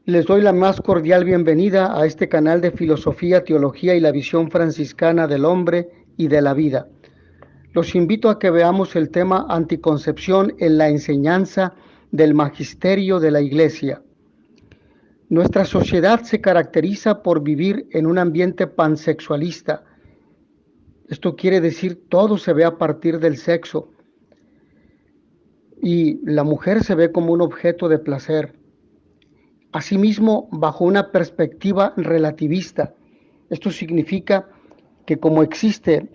Les doy la más cordial bienvenida a este canal de Filosofía, Teología y la Visión Franciscana del Hombre y de la Vida. Los invito a que veamos el tema anticoncepción en la enseñanza del magisterio de la Iglesia. Nuestra sociedad se caracteriza por vivir en un ambiente pansexualista. Esto quiere decir todo se ve a partir del sexo y la mujer se ve como un objeto de placer. Asimismo, bajo una perspectiva relativista. Esto significa que como existe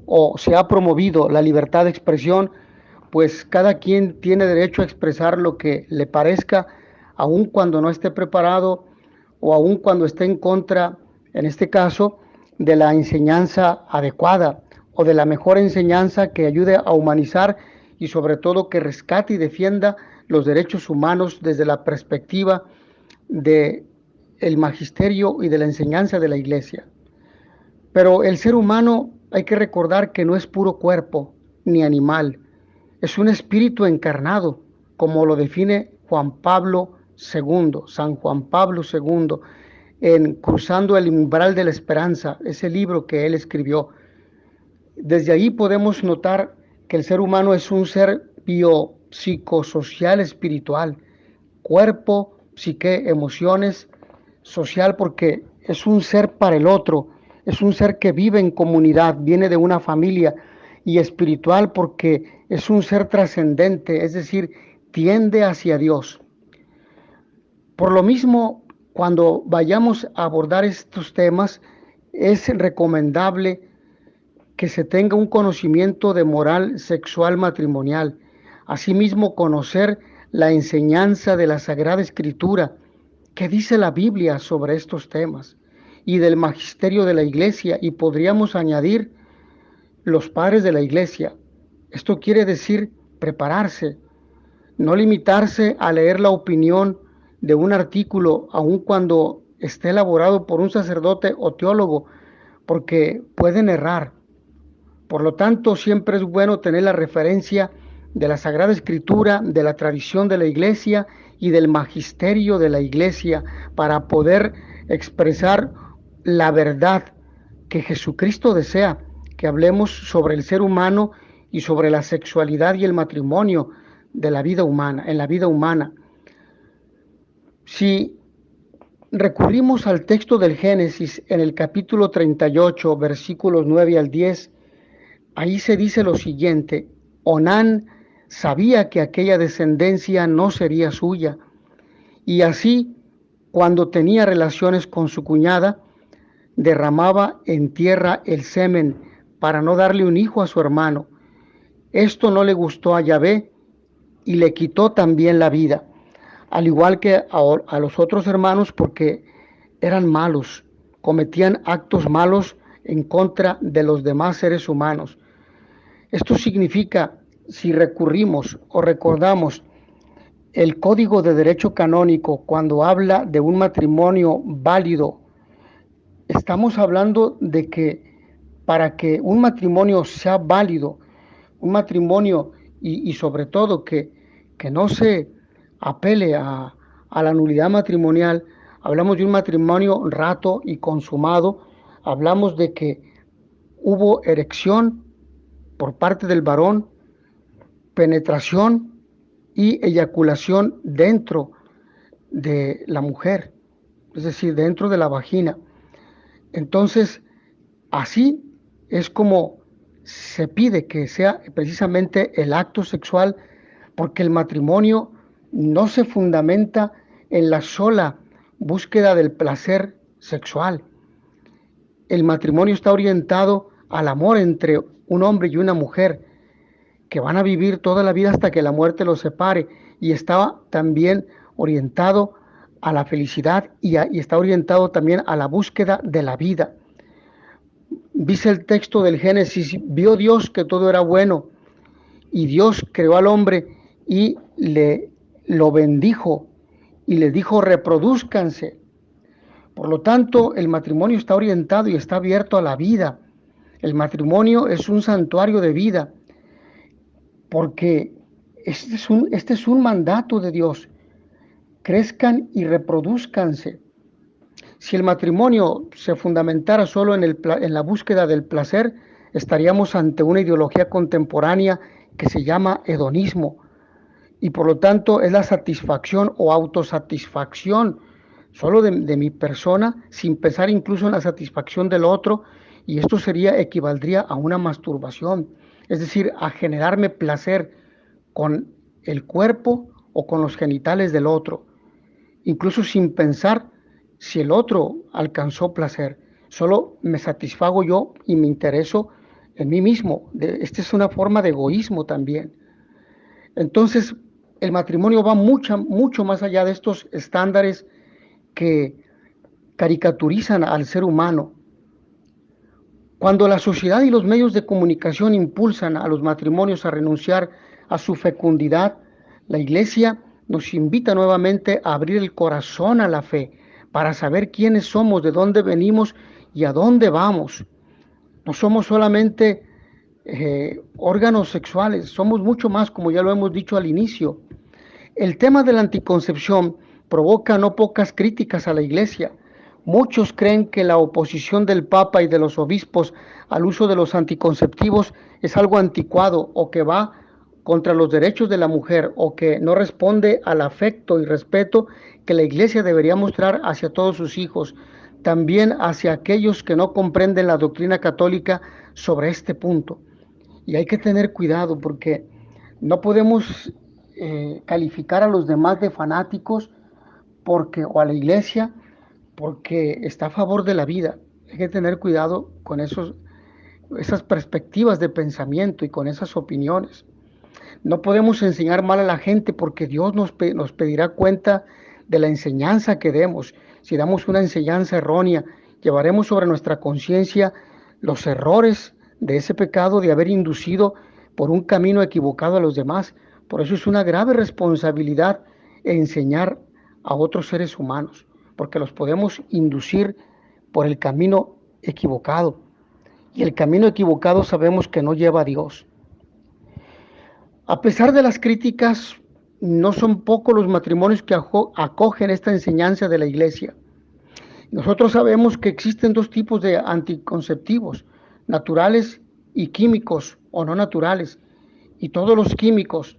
o se ha promovido la libertad de expresión, pues cada quien tiene derecho a expresar lo que le parezca, aun cuando no esté preparado o aun cuando esté en contra, en este caso, de la enseñanza adecuada o de la mejor enseñanza que ayude a humanizar y sobre todo que rescate y defienda los derechos humanos desde la perspectiva de el magisterio y de la enseñanza de la Iglesia. Pero el ser humano hay que recordar que no es puro cuerpo ni animal, es un espíritu encarnado, como lo define Juan Pablo II, San Juan Pablo II, en Cruzando el umbral de la esperanza, ese libro que él escribió. Desde ahí podemos notar que el ser humano es un ser biopsicosocial espiritual, cuerpo, psique, emociones, social, porque es un ser para el otro, es un ser que vive en comunidad, viene de una familia, y espiritual porque es un ser trascendente, es decir, tiende hacia Dios. Por lo mismo, cuando vayamos a abordar estos temas, es recomendable que se tenga un conocimiento de moral sexual matrimonial. Asimismo, conocer la enseñanza de la Sagrada Escritura, que dice la Biblia sobre estos temas, y del magisterio de la Iglesia, y podríamos añadir los padres de la Iglesia. Esto quiere decir prepararse, no limitarse a leer la opinión de un artículo, aun cuando esté elaborado por un sacerdote o teólogo, porque pueden errar. Por lo tanto, siempre es bueno tener la referencia de la Sagrada Escritura, de la tradición de la Iglesia y del magisterio de la Iglesia para poder expresar la verdad que Jesucristo desea, que hablemos sobre el ser humano y sobre la sexualidad y el matrimonio de la vida humana, en la vida humana. Si recurrimos al texto del Génesis en el capítulo 38, versículos 9 al 10, ahí se dice lo siguiente: Onán sabía que aquella descendencia no sería suya, y así, cuando tenía relaciones con su cuñada, derramaba en tierra el semen para no darle un hijo a su hermano. Esto no le gustó a Yahvé y le quitó también la vida, al igual que a los otros hermanos, porque eran malos, cometían actos malos en contra de los demás seres humanos. Esto significa, si recurrimos o recordamos el Código de Derecho Canónico cuando habla de un matrimonio válido, estamos hablando de que para que un matrimonio sea válido, un matrimonio y sobre todo que no se apele a la nulidad matrimonial, hablamos de un matrimonio rato y consumado, hablamos de que hubo erección por parte del varón, penetración y eyaculación dentro de la mujer, es decir, dentro de la vagina. Entonces, así es como se pide que sea precisamente el acto sexual, porque el matrimonio no se fundamenta en la sola búsqueda del placer sexual. El matrimonio está orientado al amor entre un hombre y una mujer, que van a vivir toda la vida hasta que la muerte los separe, y está también orientado a la felicidad y está orientado también a la búsqueda de la vida. Dice el texto del Génesis: vio Dios que todo era bueno, y Dios creó al hombre y lo bendijo y le dijo: reproduzcanse. Por lo tanto, el matrimonio está orientado y está abierto a la vida. El matrimonio es un santuario de vida, porque este es un mandato de Dios. crezcan y reproduzcanse. Si el matrimonio se fundamentara solo en la búsqueda del placer, estaríamos ante una ideología contemporánea que se llama hedonismo, y por lo tanto es la satisfacción o autosatisfacción solo de mi persona, sin pensar incluso en la satisfacción del otro, y esto equivaldría a una masturbación, es decir, a generarme placer con el cuerpo o con los genitales del otro, incluso sin pensar si el otro alcanzó placer. Solo me satisfago yo y me intereso en mí mismo. Esta es una forma de egoísmo también. Entonces, el matrimonio va mucho más allá de estos estándares que caricaturizan al ser humano. Cuando la sociedad y los medios de comunicación impulsan a los matrimonios a renunciar a su fecundidad, la Iglesia nos invita nuevamente a abrir el corazón a la fe para saber quiénes somos, de dónde venimos y a dónde vamos. No somos solamente órganos sexuales, somos mucho más, como ya lo hemos dicho al inicio. El tema de la anticoncepción provoca no pocas críticas a la Iglesia. Muchos creen que la oposición del Papa y de los obispos al uso de los anticonceptivos es algo anticuado o que va contra los derechos de la mujer o que no responde al afecto y respeto que la Iglesia debería mostrar hacia todos sus hijos, también hacia aquellos que no comprenden la doctrina católica sobre este punto. Y hay que tener cuidado porque no podemos calificar a los demás de fanáticos o a la Iglesia porque está a favor de la vida. Hay que tener cuidado con esas perspectivas de pensamiento y con esas opiniones. No podemos enseñar mal a la gente porque Dios nos pedirá cuenta de la enseñanza que demos. Si damos una enseñanza errónea, llevaremos sobre nuestra conciencia los errores de ese pecado de haber inducido por un camino equivocado a los demás. Por eso es una grave responsabilidad enseñar a otros seres humanos, porque los podemos inducir por el camino equivocado. Y el camino equivocado sabemos que no lleva a Dios. A pesar de las críticas, no son pocos los matrimonios que acogen esta enseñanza de la Iglesia. Nosotros sabemos que existen dos tipos de anticonceptivos, naturales y químicos o no naturales. Y todos los químicos,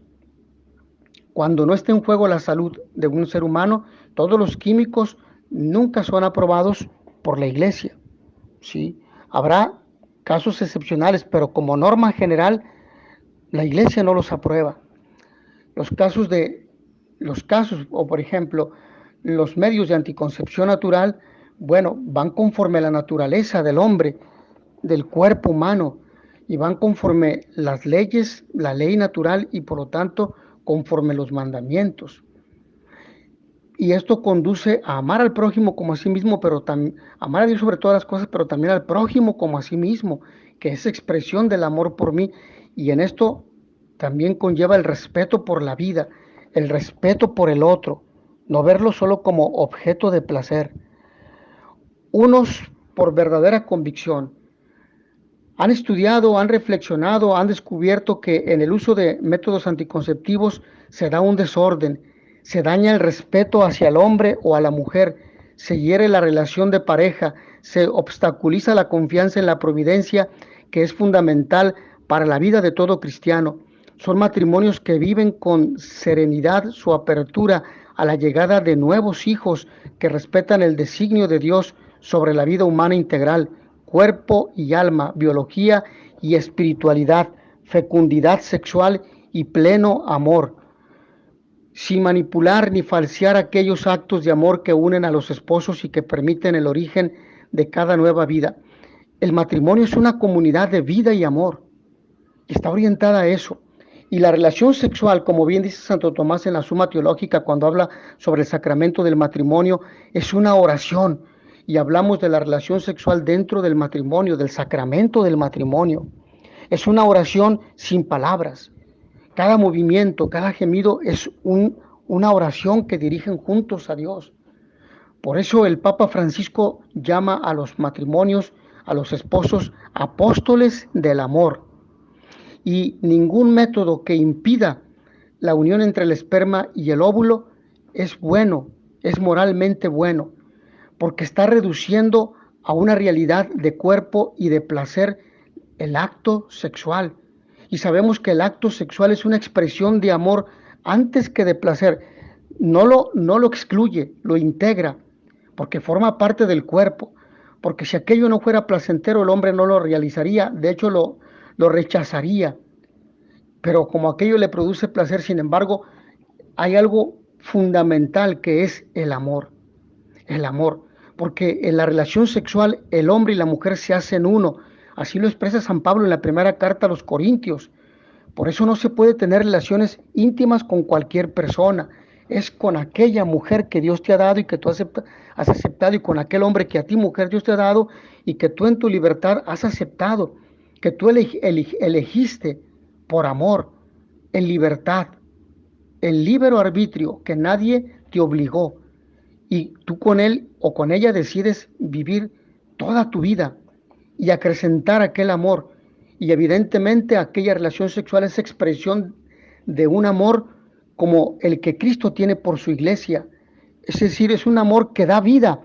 cuando no esté en juego la salud de un ser humano, todos los químicos nunca son aprobados por la Iglesia. ¿Sí? Habrá casos excepcionales, pero como norma general, la Iglesia no los aprueba. Los casos, o por ejemplo, los medios de anticoncepción natural, bueno, van conforme a la naturaleza del hombre, del cuerpo humano, y van conforme las leyes, la ley natural, y por lo tanto, conforme los mandamientos. Y esto conduce a amar al prójimo como a sí mismo, pero también amar a Dios sobre todas las cosas, pero también al prójimo como a sí mismo, que es expresión del amor por mí. Y en esto también conlleva el respeto por la vida, el respeto por el otro, no verlo solo como objeto de placer. Unos, por verdadera convicción, han estudiado, han reflexionado, han descubierto que en el uso de métodos anticonceptivos se da un desorden, se daña el respeto hacia el hombre o a la mujer, se hiere la relación de pareja, se obstaculiza la confianza en la providencia, que es fundamental para la vida de todo cristiano. Son matrimonios que viven con serenidad su apertura a la llegada de nuevos hijos que respetan el designio de Dios sobre la vida humana integral, cuerpo y alma, biología y espiritualidad, fecundidad sexual y pleno amor, sin manipular ni falsear aquellos actos de amor que unen a los esposos y que permiten el origen de cada nueva vida. El matrimonio es una comunidad de vida y amor, y está orientada a eso. Y la relación sexual, como bien dice Santo Tomás en la Suma Teológica, cuando habla sobre el sacramento del matrimonio, es una oración. Y hablamos de la relación sexual dentro del matrimonio, del sacramento del matrimonio. Es una oración sin palabras. Cada movimiento, cada gemido es una oración que dirigen juntos a Dios. Por eso el Papa Francisco llama a los matrimonios, a los esposos, apóstoles del amor. Y ningún método que impida la unión entre el esperma y el óvulo es bueno, es moralmente bueno, porque está reduciendo a una realidad de cuerpo y de placer el acto sexual. Y sabemos que el acto sexual es una expresión de amor antes que de placer. No lo excluye, lo integra, porque forma parte del cuerpo. Porque si aquello no fuera placentero, el hombre no lo realizaría, de hecho lo rechazaría. Pero como aquello le produce placer, sin embargo, hay algo fundamental que es el amor. El amor, porque en la relación sexual el hombre y la mujer se hacen uno. Así lo expresa San Pablo en la primera carta a los Corintios. Por eso no se puede tener relaciones íntimas con cualquier persona. Es con aquella mujer que Dios te ha dado y que tú has aceptado, y con aquel hombre que a ti, mujer, Dios te ha dado y que tú en tu libertad has aceptado, que tú elegiste por amor, en libertad, en libre arbitrio, que nadie te obligó. Y tú con él o con ella decides vivir toda tu vida y acrecentar aquel amor. Y evidentemente aquella relación sexual es expresión de un amor como el que Cristo tiene por su iglesia. Es decir, es un amor que da vida,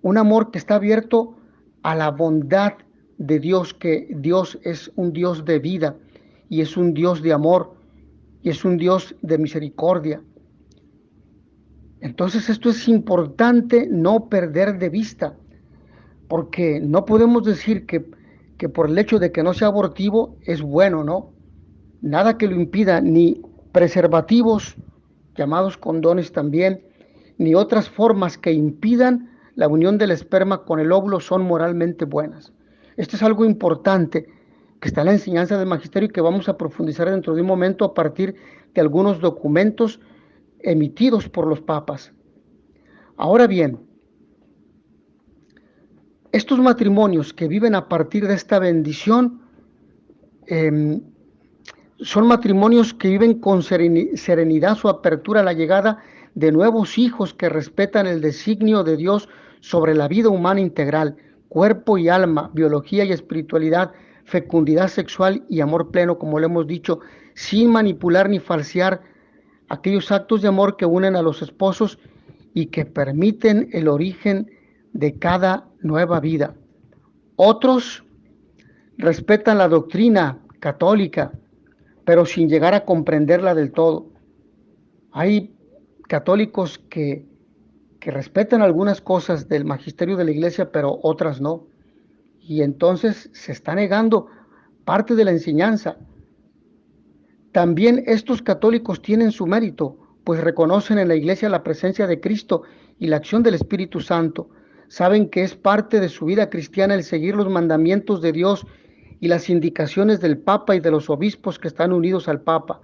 un amor que está abierto a la bondad de Dios, que Dios es un Dios de vida y es un Dios de amor y es un Dios de misericordia. Entonces esto es importante no perder de vista, porque no podemos decir que por el hecho de que no sea abortivo es bueno, ¿no? Nada que lo impida, ni preservativos, llamados condones también, ni otras formas que impidan la unión del esperma con el óvulo son moralmente buenas. Esto es algo importante que está en la enseñanza del magisterio y que vamos a profundizar dentro de un momento a partir de algunos documentos emitidos por los papas. Ahora bien, estos matrimonios que viven a partir de esta bendición son matrimonios que viven con serenidad su apertura a la llegada de nuevos hijos que respetan el designio de Dios sobre la vida humana integral, cuerpo y alma, biología y espiritualidad, fecundidad sexual y amor pleno, como lo hemos dicho, sin manipular ni falsear aquellos actos de amor que unen a los esposos y que permiten el origen de cada nueva vida. Otros respetan la doctrina católica, pero sin llegar a comprenderla del todo. Hay católicos que respetan algunas cosas del magisterio de la iglesia, pero otras no. Y entonces se está negando parte de la enseñanza. También estos católicos tienen su mérito, pues reconocen en la iglesia la presencia de Cristo y la acción del Espíritu Santo. Saben que es parte de su vida cristiana el seguir los mandamientos de Dios y las indicaciones del Papa y de los obispos que están unidos al Papa.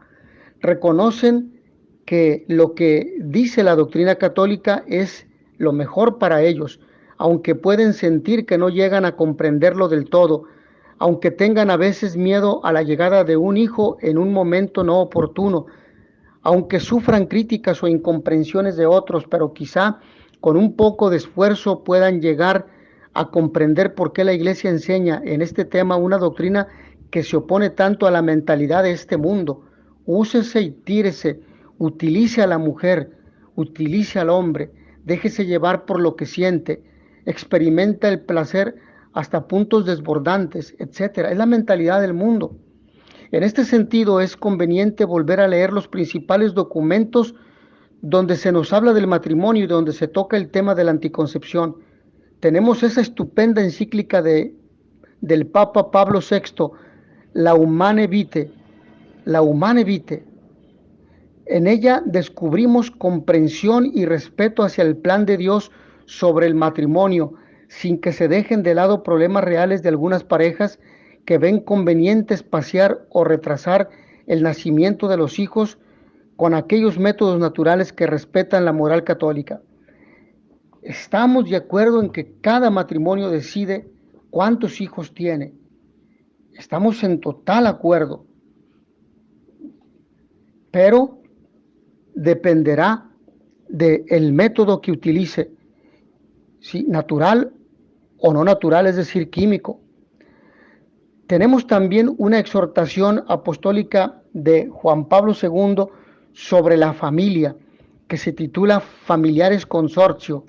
Reconocen que lo que dice la doctrina católica es lo mejor para ellos, aunque pueden sentir que no llegan a comprenderlo del todo, aunque tengan a veces miedo a la llegada de un hijo en un momento no oportuno, aunque sufran críticas o incomprensiones de otros, pero quizá con un poco de esfuerzo puedan llegar a comprender por qué la Iglesia enseña en este tema una doctrina que se opone tanto a la mentalidad de este mundo. Úsese y tírese, utilice a la mujer, utilice al hombre, déjese llevar por lo que siente, experimenta el placer hasta puntos desbordantes, etc. Es la mentalidad del mundo. En este sentido, es conveniente volver a leer los principales documentos donde se nos habla del matrimonio y donde se toca el tema de la anticoncepción. Tenemos esa estupenda encíclica del Papa Pablo VI, La Humane Vitae, La Humane Vitae. En ella descubrimos comprensión y respeto hacia el plan de Dios sobre el matrimonio, sin que se dejen de lado problemas reales de algunas parejas que ven conveniente espaciar o retrasar el nacimiento de los hijos con aquellos métodos naturales que respetan la moral católica. Estamos de acuerdo en que cada matrimonio decide cuántos hijos tiene. Estamos en total acuerdo. Pero dependerá del método que utilice, si natural o no natural, es decir, químico. Tenemos también una exhortación apostólica de Juan Pablo II sobre la familia, que se titula Familiares Consorcio,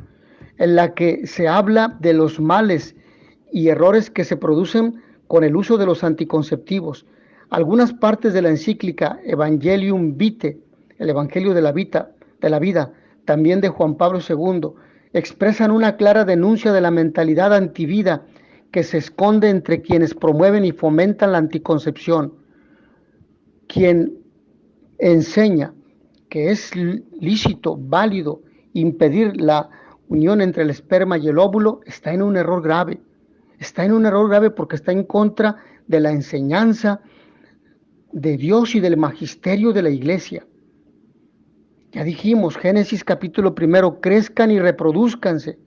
en la que se habla de los males y errores que se producen con el uso de los anticonceptivos. Algunas partes de la encíclica Evangelium Vitae, el Evangelio de la vida, también de Juan Pablo II, expresan una clara denuncia de la mentalidad antivida que se esconde entre quienes promueven y fomentan la anticoncepción. Quien enseña que es lícito, válido, impedir la unión entre el esperma y el óvulo, está en un error grave. Está en un error grave porque está en contra de la enseñanza de Dios y del magisterio de la Iglesia. Ya dijimos, Génesis capítulo 1, crezcan y reproduzcanse.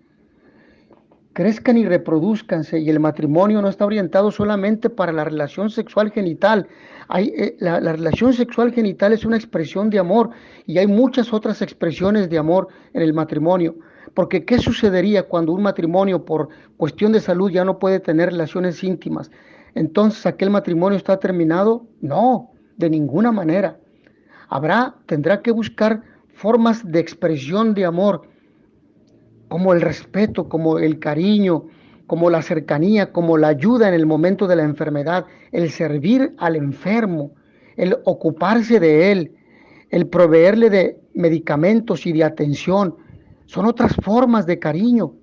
Crezcan y reproduzcanse, y el matrimonio no está orientado solamente para la relación sexual genital. La relación sexual genital es una expresión de amor, y hay muchas otras expresiones de amor en el matrimonio. Porque ¿qué sucedería cuando un matrimonio por cuestión de salud ya no puede tener relaciones íntimas? Entonces, ¿aquel matrimonio está terminado? No, de ninguna manera. Tendrá que buscar formas de expresión de amor, como el respeto, como el cariño, como la cercanía, como la ayuda en el momento de la enfermedad, el servir al enfermo, el ocuparse de él, el proveerle de medicamentos y de atención. Son otras formas de cariño.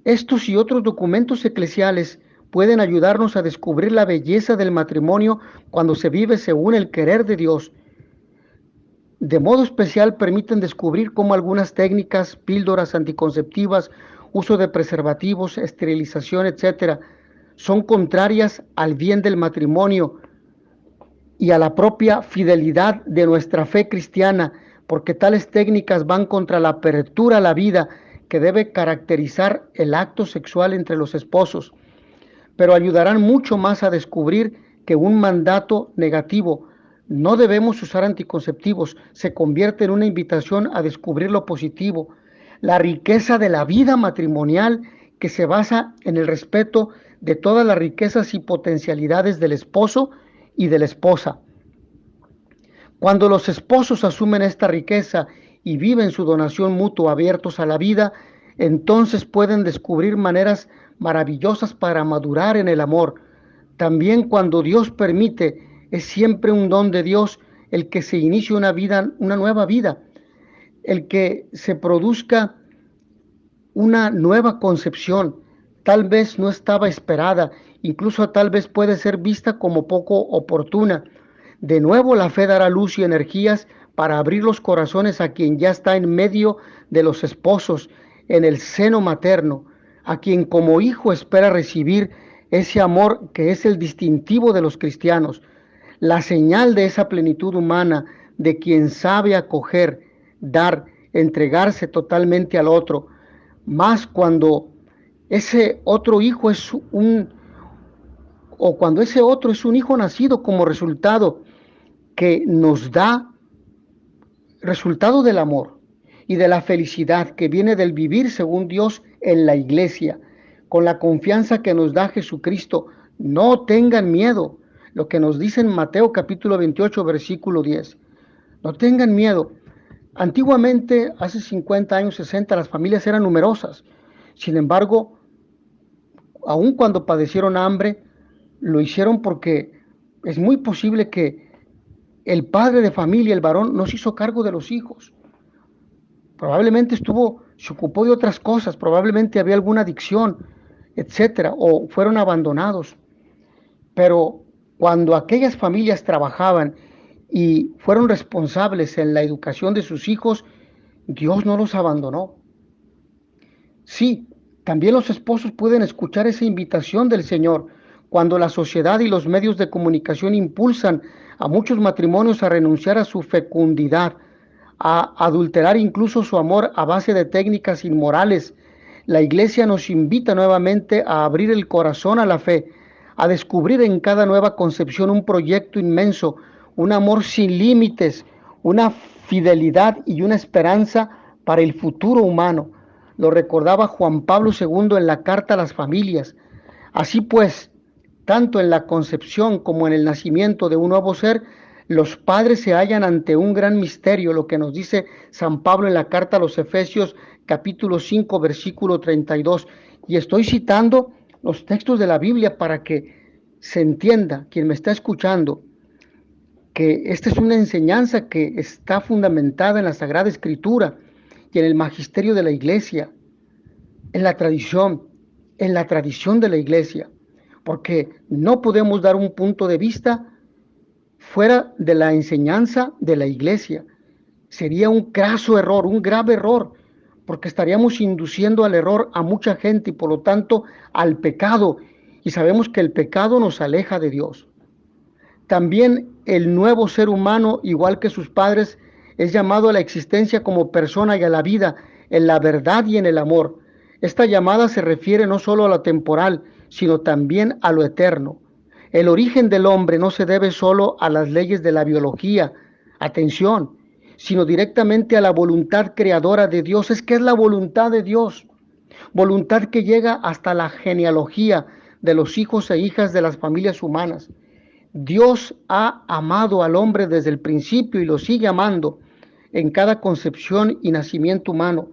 Estos y otros documentos eclesiales pueden ayudarnos a descubrir la belleza del matrimonio cuando se vive según el querer de Dios. De modo especial permiten descubrir cómo algunas técnicas, píldoras anticonceptivas, uso de preservativos, esterilización, etc., son contrarias al bien del matrimonio y a la propia fidelidad de nuestra fe cristiana, porque tales técnicas van contra la apertura a la vida que debe caracterizar el acto sexual entre los esposos, pero ayudarán mucho más a descubrir que un mandato negativo, no debemos usar anticonceptivos, se convierte en una invitación a descubrir lo positivo, la riqueza de la vida matrimonial que se basa en el respeto de todas las riquezas y potencialidades del esposo y de la esposa. Cuando los esposos asumen esta riqueza y viven su donación mutua abiertos a la vida, entonces pueden descubrir maneras maravillosas para madurar en el amor. También cuando Dios permite, es siempre un don de Dios el que se inicie una nueva vida, el que se produzca una nueva concepción. Tal vez no estaba esperada, incluso tal vez puede ser vista como poco oportuna. De nuevo la fe dará luz y energías para abrir los corazones a quien ya está en medio de los esposos, en el seno materno, a quien como hijo espera recibir ese amor que es el distintivo de los cristianos, la señal de esa plenitud humana de quien sabe acoger, dar, entregarse totalmente al otro, más cuando ese otro hijo cuando ese otro es un hijo nacido como resultado que nos da resultado del amor y de la felicidad que viene del vivir según Dios en la iglesia, con la confianza que nos da Jesucristo. No tengan miedo, lo que nos dice en Mateo capítulo 28, versículo 10. No tengan miedo. Antiguamente, hace 50 años, 60, las familias eran numerosas. Sin embargo, aun cuando padecieron hambre, lo hicieron porque es muy posible que el padre de familia, el varón, no se hizo cargo de los hijos. Probablemente se ocupó de otras cosas, probablemente había alguna adicción, etcétera, o fueron abandonados. Pero cuando aquellas familias trabajaban y fueron responsables en la educación de sus hijos, Dios no los abandonó. Sí, también los esposos pueden escuchar esa invitación del Señor cuando la sociedad y los medios de comunicación impulsan a muchos matrimonios a renunciar a su fecundidad, a adulterar incluso su amor a base de técnicas inmorales. La Iglesia nos invita nuevamente a abrir el corazón a la fe, a descubrir en cada nueva concepción un proyecto inmenso, un amor sin límites, una fidelidad y una esperanza para el futuro humano. Lo recordaba Juan Pablo II en la Carta a las Familias. Así pues, tanto en la concepción como en el nacimiento de un nuevo ser, Los padres se hallan ante un gran misterio, lo que nos dice San Pablo en la carta a los Efesios, capítulo 5, versículo 32. Y estoy citando los textos de la Biblia para que se entienda, quien me está escuchando, que esta es una enseñanza que está fundamentada en la Sagrada Escritura y en el magisterio de la Iglesia, en la tradición de la Iglesia, porque no podemos dar un punto de vista fuera de la enseñanza de la Iglesia. Sería un craso error, un grave error, porque estaríamos induciendo al error a mucha gente y por lo tanto al pecado, y sabemos que el pecado nos aleja de Dios. También el nuevo ser humano, igual que sus padres, es llamado a la existencia como persona y a la vida, en la verdad y en el amor. Esta llamada se refiere no solo a lo temporal, sino también a lo eterno. El origen del hombre no se debe solo a las leyes de la biología, atención, sino directamente a la voluntad creadora de Dios. Es que es la voluntad de Dios, voluntad que llega hasta la genealogía de los hijos e hijas de las familias humanas. Dios ha amado al hombre desde el principio y lo sigue amando en cada concepción y nacimiento humano.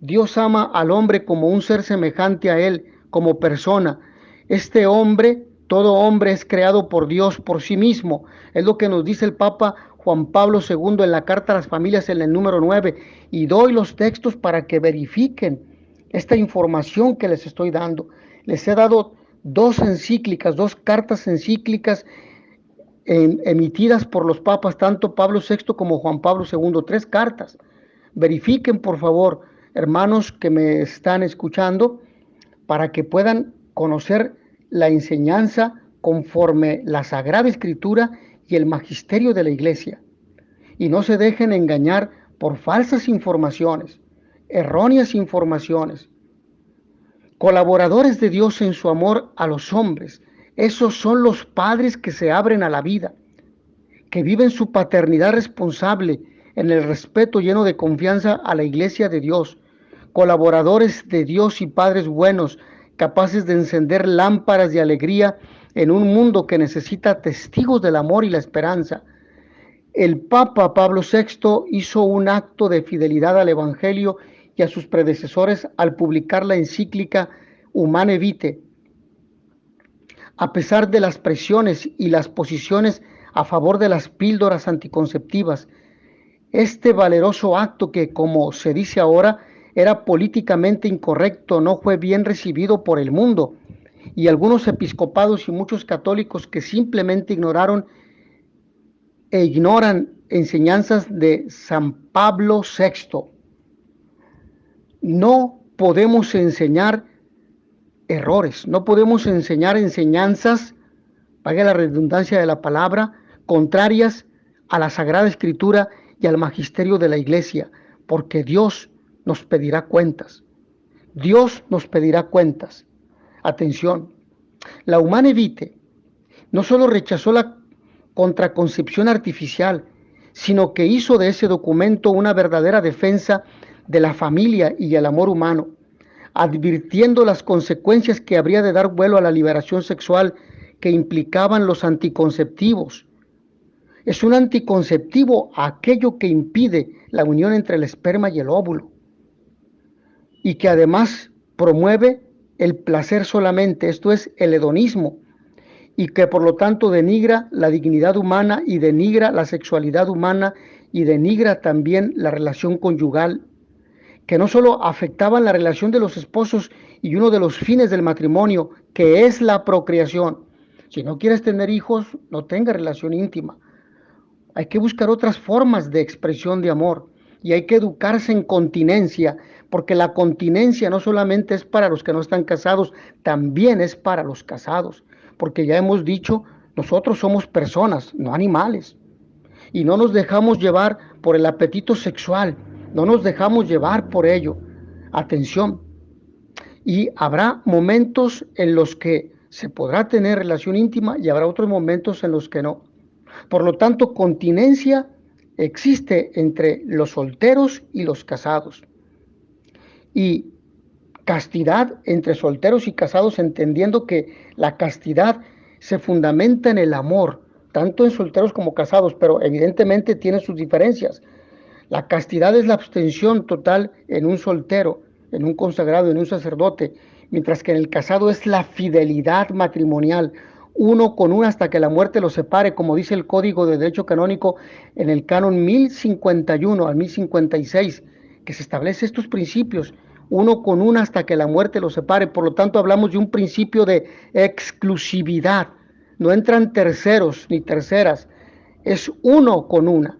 Dios ama al hombre como un ser semejante a él, como persona. Este hombre, todo hombre es creado por Dios por sí mismo. Es lo que nos dice el Papa Juan Pablo II en la Carta a las Familias en el número 9. Y doy los textos para que verifiquen esta información que les estoy dando. Les he dado dos cartas encíclicas emitidas por los papas, tanto Pablo VI como Juan Pablo II, 3 cartas. Verifiquen, por favor, hermanos que me están escuchando, para que puedan conocer la enseñanza conforme la Sagrada Escritura y el magisterio de la Iglesia. Y no se dejen engañar por falsas informaciones, erróneas informaciones. Colaboradores de Dios en su amor a los hombres. Esos son los padres que se abren a la vida, que viven su paternidad responsable en el respeto lleno de confianza a la Iglesia de Dios. Colaboradores de Dios y padres buenos, capaces de encender lámparas de alegría en un mundo que necesita testigos del amor y la esperanza. El Papa Pablo VI hizo un acto de fidelidad al Evangelio y a sus predecesores al publicar la encíclica Humane Vitae. A pesar de las presiones y las posiciones a favor de las píldoras anticonceptivas, este valeroso acto, que como se dice ahora era políticamente incorrecto, no fue bien recibido por el mundo, y algunos episcopados y muchos católicos que simplemente ignoraron e ignoran enseñanzas de San Pablo VI. No podemos enseñar errores, no podemos enseñar enseñanzas, valga la redundancia de la palabra, contrarias a la Sagrada Escritura y al magisterio de la Iglesia, porque Dios nos pedirá cuentas. Dios nos pedirá cuentas. Atención, la Humane Vitae no solo rechazó la contraconcepción artificial, sino que hizo de ese documento una verdadera defensa de la familia y el amor humano, advirtiendo las consecuencias que habría de dar vuelo a la liberación sexual que implicaban los anticonceptivos. Es un anticonceptivo aquello que impide la unión entre el esperma y el óvulo, y que además promueve el placer solamente, esto es el hedonismo, y que por lo tanto denigra la dignidad humana y denigra la sexualidad humana y denigra también la relación conyugal, que no solo afectaban la relación de los esposos y uno de los fines del matrimonio, que es la procreación. Si no quieres tener hijos, no tengas relación íntima. Hay que buscar otras formas de expresión de amor y hay que educarse en continencia, porque la continencia no solamente es para los que no están casados, también es para los casados, porque ya hemos dicho, nosotros somos personas, no animales, y no nos dejamos llevar por el apetito sexual, no nos dejamos llevar por ello. Atención, y habrá momentos en los que se podrá tener relación íntima y habrá otros momentos en los que no. Por lo tanto, continencia existe entre los solteros y los casados. Y castidad entre solteros y casados, entendiendo que la castidad se fundamenta en el amor, tanto en solteros como casados, pero evidentemente tiene sus diferencias. La castidad es la abstención total en un soltero, en un consagrado, en un sacerdote, mientras que en el casado es la fidelidad matrimonial, uno con uno hasta que la muerte los separe, como dice el Código de Derecho Canónico en el canon 1051 al 1056, que se establece estos principios, uno con uno hasta que la muerte los separe. Por lo tanto, hablamos de un principio de exclusividad. No entran terceros ni terceras, es uno con una.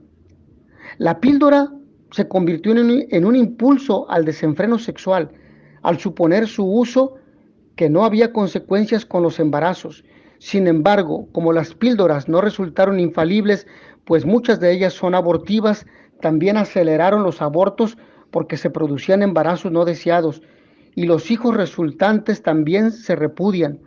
La píldora se convirtió en un impulso al desenfreno sexual, al suponer su uso que no había consecuencias con los embarazos. Sin embargo, como las píldoras no resultaron infalibles, pues muchas de ellas son abortivas, también aceleraron los abortos porque se producían embarazos no deseados y los hijos resultantes también se repudian.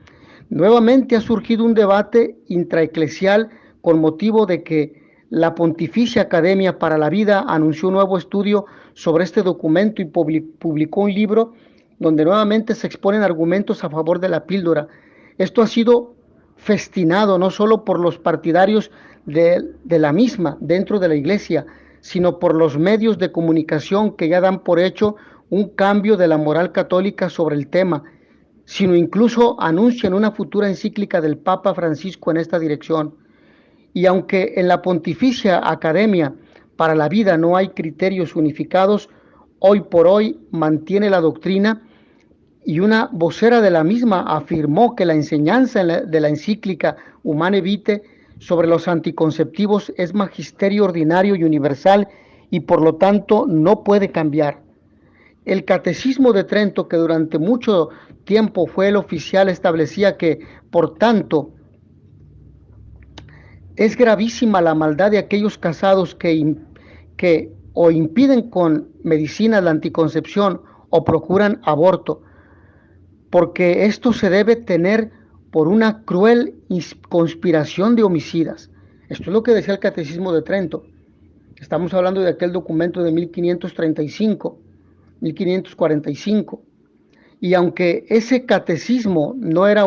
Nuevamente ha surgido un debate intraeclesial con motivo de que la Pontificia Academia para la Vida anunció un nuevo estudio sobre este documento y publicó un libro donde nuevamente se exponen argumentos a favor de la píldora. Esto ha sido festinado no solo por los partidarios de la misma dentro de la Iglesia, sino por los medios de comunicación que ya dan por hecho un cambio de la moral católica sobre el tema, sino incluso anuncian una futura encíclica del Papa Francisco en esta dirección. Y aunque en la Pontificia Academia para la Vida no hay criterios unificados, hoy por hoy mantiene la doctrina y una vocera de la misma afirmó que la enseñanza de la encíclica Humane Vitae sobre los anticonceptivos es magisterio ordinario y universal y por lo tanto no puede cambiar. El Catecismo de Trento, que durante mucho tiempo fue el oficial, establecía que, por tanto, es gravísima la maldad de aquellos casados que o impiden con medicina la anticoncepción o procuran aborto, porque esto se debe tener por una cruel conspiración de homicidas. Esto es lo que decía el Catecismo de Trento. Estamos hablando de aquel documento de 1535, 1545. Y aunque ese catecismo no era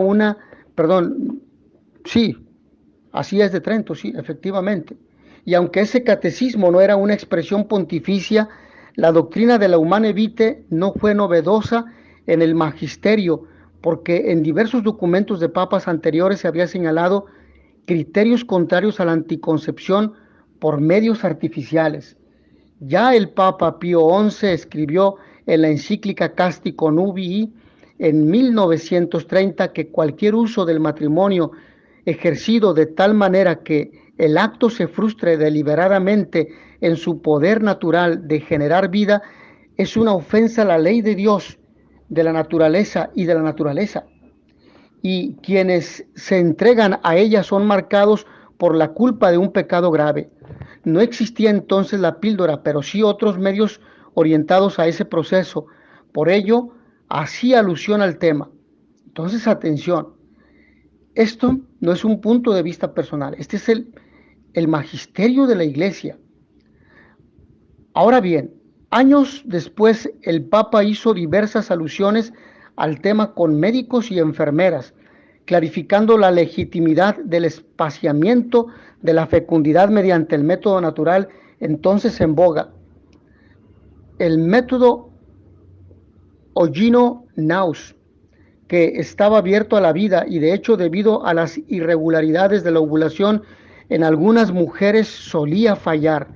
así es de Trento, sí, efectivamente. Y aunque ese catecismo no era una expresión pontificia, la doctrina de la Humane Vitae no fue novedosa en el magisterio, porque en diversos documentos de papas anteriores se había señalado criterios contrarios a la anticoncepción por medios artificiales. Ya el Papa Pío XI escribió en la encíclica Casti Connubii en 1930 que cualquier uso del matrimonio ejercido de tal manera que el acto se frustre deliberadamente en su poder natural de generar vida es una ofensa a la ley de Dios, de la naturaleza y de la naturaleza. Y quienes se entregan a ella son marcados por la culpa de un pecado grave. No existía entonces la píldora, pero sí otros medios orientados a ese proceso. Por ello, hacía alusión al tema. Entonces, atención, esto no es un punto de vista personal, este es el magisterio de la Iglesia. Ahora bien, años después el Papa hizo diversas alusiones al tema con médicos y enfermeras, clarificando la legitimidad del espaciamiento de la fecundidad mediante el método natural entonces en boga. El método Ogino Naus, que estaba abierto a la vida y de hecho debido a las irregularidades de la ovulación en algunas mujeres solía fallar.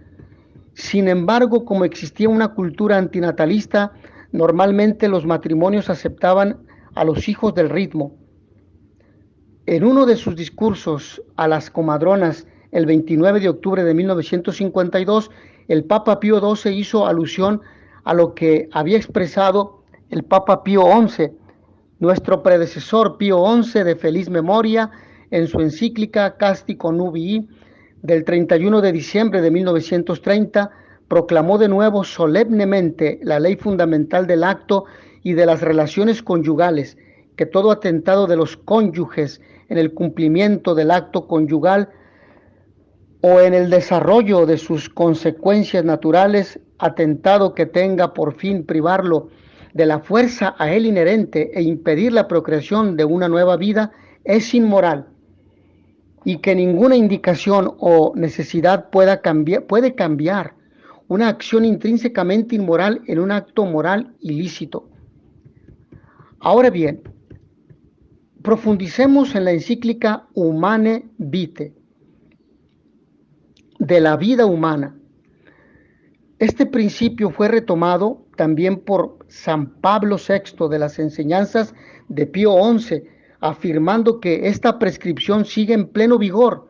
Sin embargo, como existía una cultura antinatalista, normalmente los matrimonios aceptaban a los hijos del ritmo. En uno de sus discursos a las comadronas el 29 de octubre de 1952, el Papa Pío XII hizo alusión a lo que había expresado el Papa Pío XI, nuestro predecesor Pío XI de feliz memoria, en su encíclica Casti Connubii del 31 de diciembre de 1930, proclamó de nuevo solemnemente la ley fundamental del acto y de las relaciones conyugales, que todo atentado de los cónyuges en el cumplimiento del acto conyugal o en el desarrollo de sus consecuencias naturales, atentado que tenga por fin privarlo de la fuerza a él inherente e impedir la procreación de una nueva vida, es inmoral. y que ninguna indicación o necesidad puede cambiar una acción intrínsecamente inmoral en un acto moral ilícito. Ahora bien, profundicemos en la encíclica Humane Vitae, de la vida humana. Este principio fue retomado también por San Pablo VI de las enseñanzas de Pío XI, afirmando que esta prescripción sigue en pleno vigor,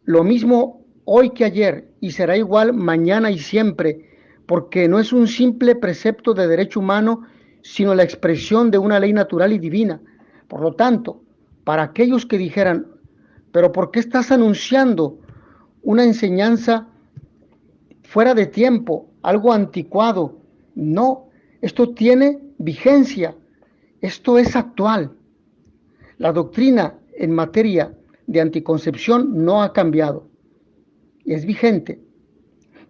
lo mismo hoy que ayer, y será igual mañana y siempre, porque no es un simple precepto de derecho humano, sino la expresión de una ley natural y divina. Por lo tanto, para aquellos que dijeran, pero ¿por qué estás anunciando una enseñanza fuera de tiempo, algo anticuado? No, esto tiene vigencia, esto es actual. La doctrina en materia de anticoncepción no ha cambiado y es vigente.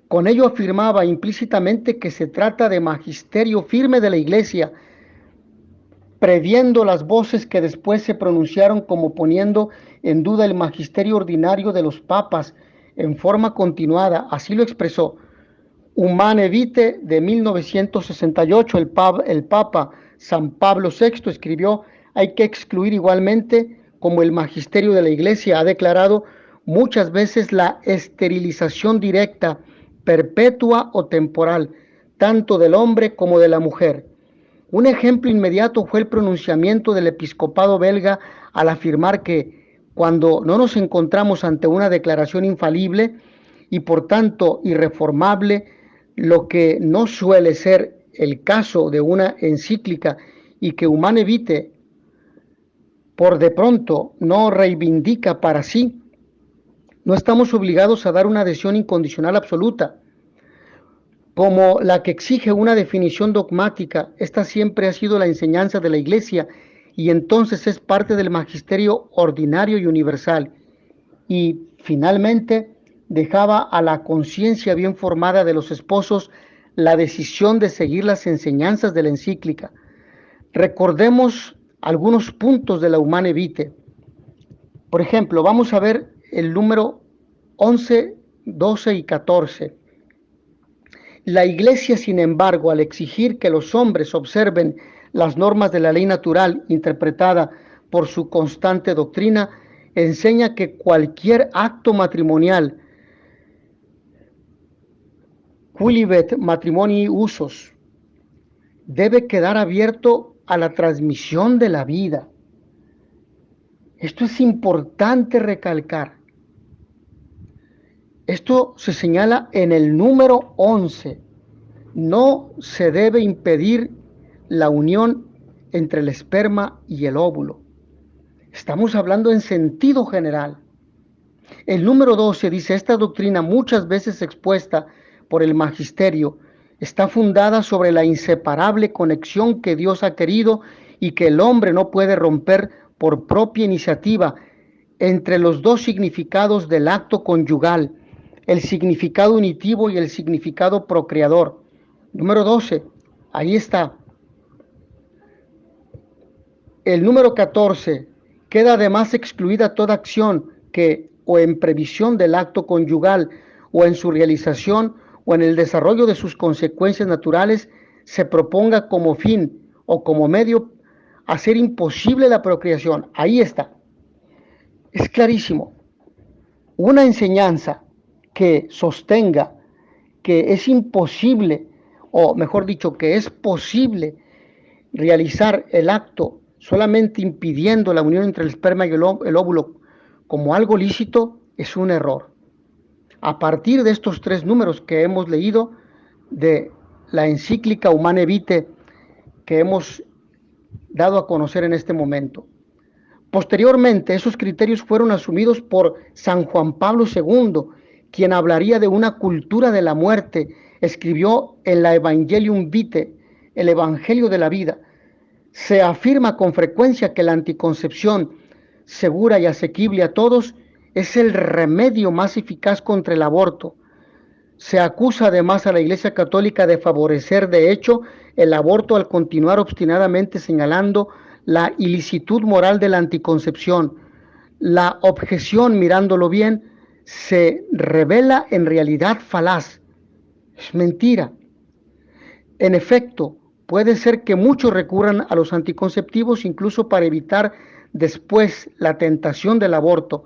Con ello afirmaba implícitamente que se trata de magisterio firme de la Iglesia, previendo las voces que después se pronunciaron como poniendo en duda el magisterio ordinario de los papas en forma continuada. Así lo expresó Humane Vitae de 1968. El Papa San Pablo VI escribió: hay que excluir igualmente, como el magisterio de la Iglesia ha declarado muchas veces, la esterilización directa, perpetua o temporal, tanto del hombre como de la mujer. Un ejemplo inmediato fue el pronunciamiento del episcopado belga al afirmar que cuando no nos encontramos ante una declaración infalible y por tanto irreformable, lo que no suele ser el caso de una encíclica, y que Humane Vitae por de pronto no reivindica para sí, no estamos obligados a dar una adhesión incondicional absoluta, como la que exige una definición dogmática. Esta siempre ha sido la enseñanza de la Iglesia y entonces es parte del magisterio ordinario y universal. Y finalmente dejaba a la conciencia bien formada de los esposos la decisión de seguir las enseñanzas de la encíclica. Recordemos algunos puntos de la Humane Vitae. Por ejemplo, vamos a ver el número 11, 12 y 14. La Iglesia, sin embargo, al exigir que los hombres observen las normas de la ley natural interpretada por su constante doctrina, enseña que cualquier acto matrimonial, quilibet matrimonii usos, debe quedar abierto a la transmisión de la vida. Esto es importante recalcar. Esto se señala en el número 11. No se debe impedir la unión entre el esperma y el óvulo. Estamos hablando en sentido general. El número 12 dice: esta doctrina, muchas veces expuesta por el magisterio, está fundada sobre la inseparable conexión que Dios ha querido y que el hombre no puede romper por propia iniciativa entre los dos significados del acto conyugal, el significado unitivo y el significado procreador. Número 12, ahí está. El número 14, queda además excluida toda acción que, o en previsión del acto conyugal, o en su realización, o en el desarrollo de sus consecuencias naturales, se proponga como fin o como medio hacer imposible la procreación. Ahí está. Es clarísimo. Una enseñanza que sostenga que es imposible, o mejor dicho, que es posible realizar el acto solamente impidiendo la unión entre el esperma y el óvulo como algo lícito, es un error. A partir de estos tres números que hemos leído de la encíclica Humane Vitae que hemos dado a conocer en este momento. Posteriormente, esos criterios fueron asumidos por San Juan Pablo II, quien hablaría de una cultura de la muerte. Escribió en la Evangelium Vitae, el Evangelio de la Vida. Se afirma con frecuencia que la anticoncepción, segura y asequible a todos, es el remedio más eficaz contra el aborto. Se acusa además a la Iglesia Católica de favorecer, de hecho, el aborto al continuar obstinadamente señalando la ilicitud moral de la anticoncepción. La objeción, mirándolo bien, se revela en realidad falaz. Es mentira. En efecto, puede ser que muchos recurran a los anticonceptivos incluso para evitar después la tentación del aborto,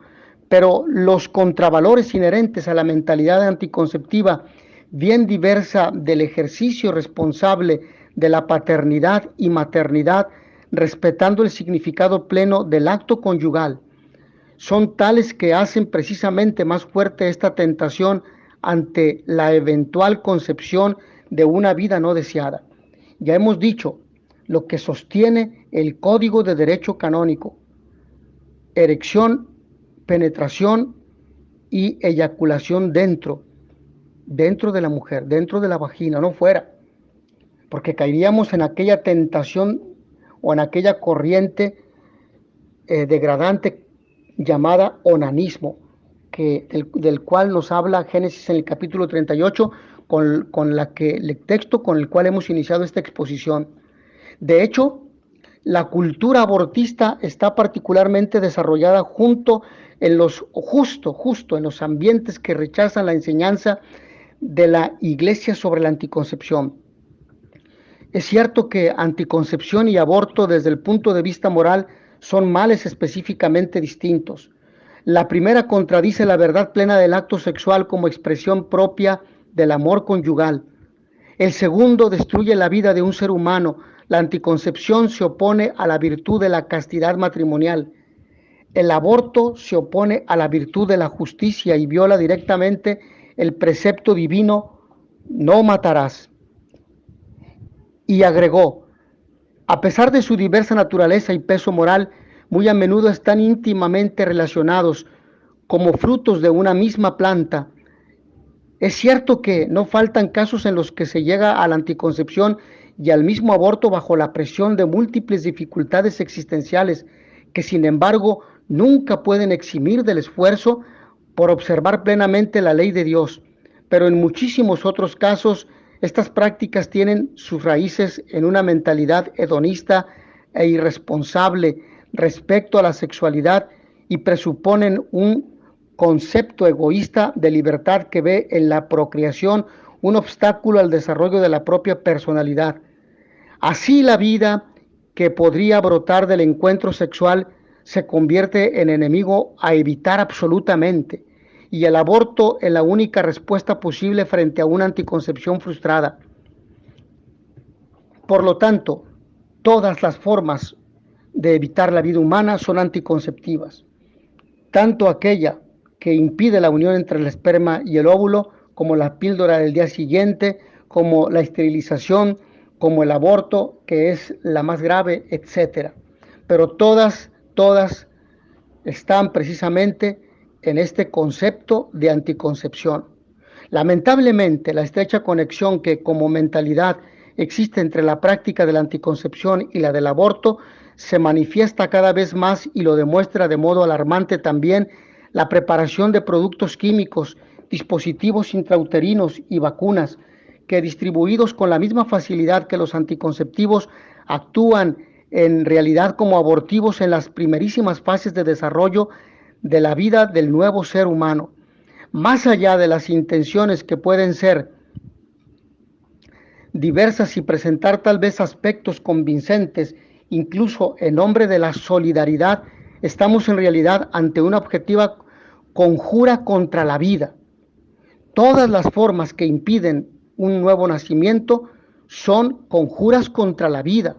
pero los contravalores inherentes a la mentalidad anticonceptiva, bien diversa del ejercicio responsable de la paternidad y maternidad, respetando el significado pleno del acto conyugal, son tales que hacen precisamente más fuerte esta tentación ante la eventual concepción de una vida no deseada. Ya hemos dicho lo que sostiene el Código de Derecho Canónico: erección, penetración y eyaculación dentro de la mujer, dentro de la vagina, no fuera, porque caeríamos en aquella tentación o en aquella corriente degradante llamada onanismo, del cual nos habla Génesis en el capítulo 38, el texto con el cual hemos iniciado esta exposición. De hecho, la cultura abortista está particularmente desarrollada justo en los ambientes que rechazan la enseñanza de la Iglesia sobre la anticoncepción. Es cierto que anticoncepción y aborto desde el punto de vista moral son males específicamente distintos. La primera contradice la verdad plena del acto sexual como expresión propia del amor conyugal. El segundo destruye la vida de un ser humano. La anticoncepción se opone a la virtud de la castidad matrimonial. El aborto se opone a la virtud de la justicia y viola directamente el precepto divino: no matarás. Y agregó: a pesar de su diversa naturaleza y peso moral, muy a menudo están íntimamente relacionados como frutos de una misma planta. Es cierto que no faltan casos en los que se llega a la anticoncepción y al mismo aborto bajo la presión de múltiples dificultades existenciales, que sin embargo nunca pueden eximir del esfuerzo por observar plenamente la ley de Dios. Pero en muchísimos otros casos, estas prácticas tienen sus raíces en una mentalidad hedonista e irresponsable respecto a la sexualidad y presuponen un concepto egoísta de libertad que ve en la procreación un obstáculo al desarrollo de la propia personalidad. Así, la vida que podría brotar del encuentro sexual se convierte en enemigo a evitar absolutamente, y el aborto es la única respuesta posible frente a una anticoncepción frustrada. Por lo tanto, todas las formas de evitar la vida humana son anticonceptivas, tanto aquella que impide la unión entre el esperma y el óvulo, como la píldora del día siguiente, como la esterilización, como el aborto, que es la más grave, etc. Pero todas están precisamente en este concepto de anticoncepción. Lamentablemente, la estrecha conexión que como mentalidad existe entre la práctica de la anticoncepción y la del aborto se manifiesta cada vez más, y lo demuestra de modo alarmante también la preparación de productos químicos, dispositivos intrauterinos y vacunas que, distribuidos con la misma facilidad que los anticonceptivos, actúan en realidad como abortivos en las primerísimas fases de desarrollo de la vida del nuevo ser humano. Más allá de las intenciones, que pueden ser diversas y presentar tal vez aspectos convincentes, incluso en nombre de la solidaridad, estamos en realidad ante una objetiva conjura contra la vida. Todas las formas que impiden un nuevo nacimiento son conjuras contra la vida,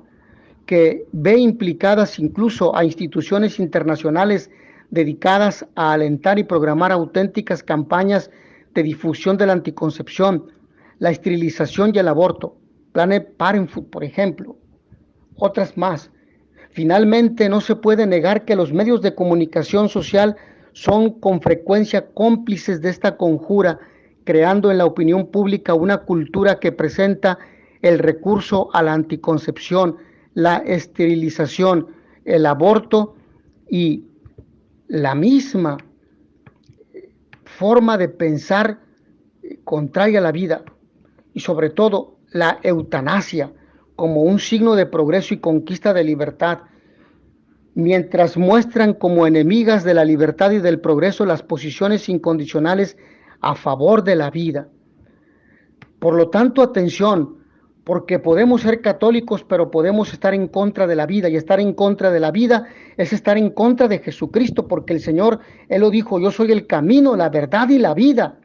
que ve implicadas incluso a instituciones internacionales dedicadas a alentar y programar auténticas campañas de difusión de la anticoncepción, la esterilización y el aborto. Planned Parenthood, por ejemplo, otras más. Finalmente, no se puede negar que los medios de comunicación social son con frecuencia cómplices de esta conjura, creando en la opinión pública una cultura que presenta el recurso a la anticoncepción, la esterilización, el aborto y la misma forma de pensar contraria a la vida, y sobre todo la eutanasia, como un signo de progreso y conquista de libertad. mientras muestran como enemigas de la libertad y del progreso las posiciones incondicionales a favor de la vida. Por lo tanto, atención, porque podemos ser católicos, pero podemos estar en contra de la vida, y estar en contra de la vida es estar en contra de Jesucristo, porque el Señor, Él lo dijo: yo soy el camino, la verdad y la vida.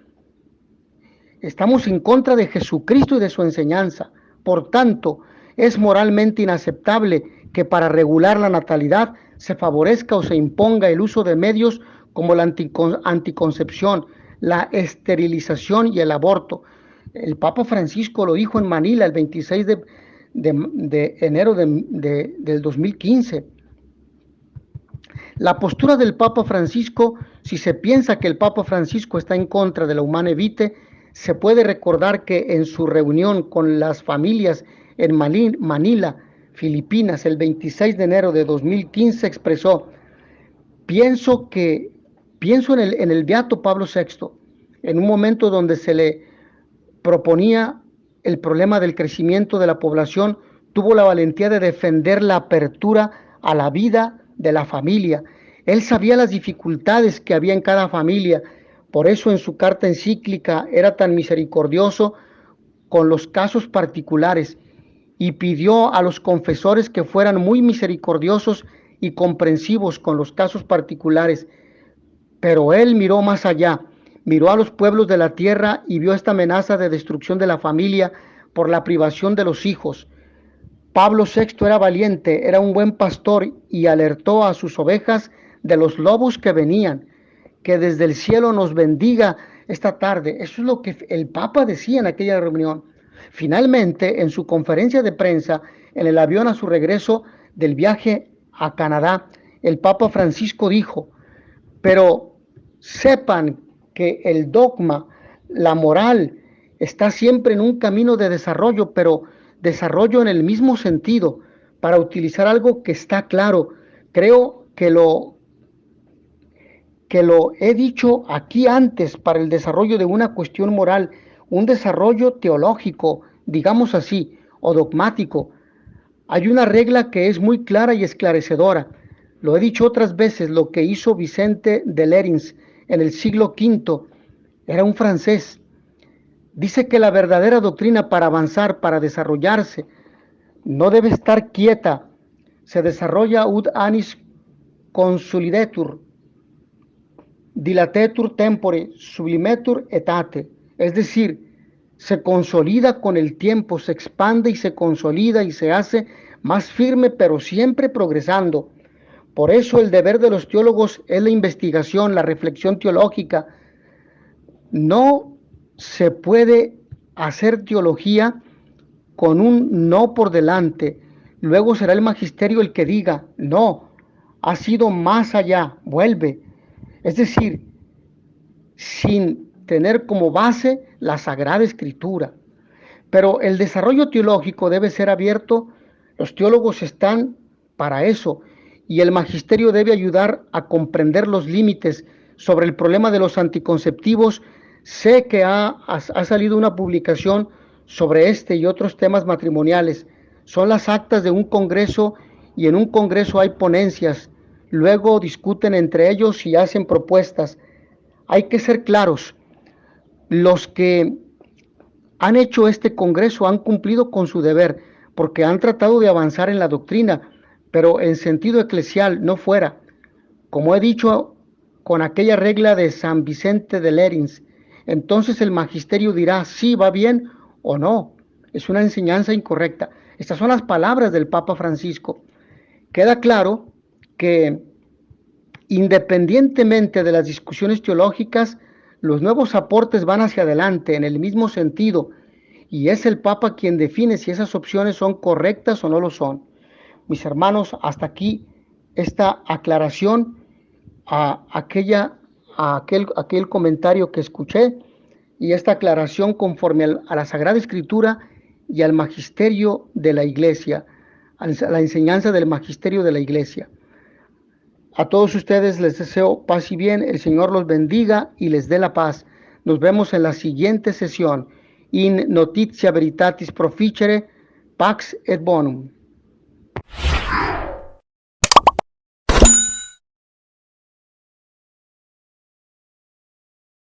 Estamos en contra de Jesucristo y de su enseñanza. Por tanto, es moralmente inaceptable que para regular la natalidad se favorezca o se imponga el uso de medios como la anticoncepción, la esterilización y el aborto. El Papa Francisco lo dijo en Manila el 26 de enero del 2015. La postura del Papa Francisco, si se piensa que el Papa Francisco está en contra de la Humanae Vitae, se puede recordar que en su reunión con las familias en Manila, Filipinas, el 26 de enero de 2015 expresó: pienso en el Beato Pablo VI, en un momento donde se le proponía el problema del crecimiento de la población, tuvo la valentía de defender la apertura a la vida de la familia. Él sabía las dificultades que había en cada familia, por eso en su carta encíclica era tan misericordioso con los casos particulares y pidió a los confesores que fueran muy misericordiosos y comprensivos con los casos particulares. Pero él miró más allá, miró a los pueblos de la tierra y vio esta amenaza de destrucción de la familia por la privación de los hijos. Pablo VI era valiente, era un buen pastor y alertó a sus ovejas de los lobos que venían. Que desde el cielo nos bendiga esta tarde. Eso es lo que el Papa decía en aquella reunión. Finalmente, en su conferencia de prensa, en el avión a su regreso del viaje a Canadá, el Papa Francisco dijo: pero sepan que el dogma, la moral, está siempre en un camino de desarrollo, pero desarrollo en el mismo sentido, para utilizar algo que está claro. Creo que lo he dicho aquí antes, para el desarrollo de una cuestión moral, un desarrollo teológico, digamos así, o dogmático. Hay una regla que es muy clara y esclarecedora. Lo he dicho otras veces, lo que hizo Vicente de Lérins en el siglo V, era un francés. Dice que la verdadera doctrina, para avanzar, para desarrollarse, no debe estar quieta. Se desarrolla ud annis consolidetur, dilatetur tempore, sublimetur etate. Es decir, se consolida con el tiempo, se expande y se consolida y se hace más firme, pero siempre progresando. Por eso el deber de los teólogos es la investigación, la reflexión teológica. No se puede hacer teología con un no por delante. Luego será el magisterio el que diga: no, ha sido más allá, vuelve. Es decir, sin tener como base la Sagrada Escritura. Pero el desarrollo teológico debe ser abierto. Los teólogos están para eso, y el magisterio debe ayudar a comprender los límites. Sobre el problema de los anticonceptivos, sé que ha salido una publicación sobre este y otros temas matrimoniales. Son las actas de un congreso, y en un congreso hay ponencias. Luego discuten entre ellos y hacen propuestas. Hay que ser claros. Los que han hecho este congreso han cumplido con su deber, porque han tratado de avanzar en la doctrina, pero en sentido eclesial, no fuera. Como he dicho, con aquella regla de San Vicente de Lérins, entonces el magisterio dirá si va bien o no. Es una enseñanza incorrecta. Estas son las palabras del Papa Francisco. Queda claro que, independientemente de las discusiones teológicas, los nuevos aportes van hacia adelante en el mismo sentido, y es el Papa quien define si esas opciones son correctas o no lo son. Mis hermanos, hasta aquí esta aclaración a aquel comentario que escuché, y esta aclaración conforme a la Sagrada Escritura y al magisterio de la Iglesia, a la enseñanza del magisterio de la Iglesia. A todos ustedes les deseo paz y bien. El Señor los bendiga y les dé la paz. Nos vemos en la siguiente sesión. In notitia veritatis proficere, pax et bonum.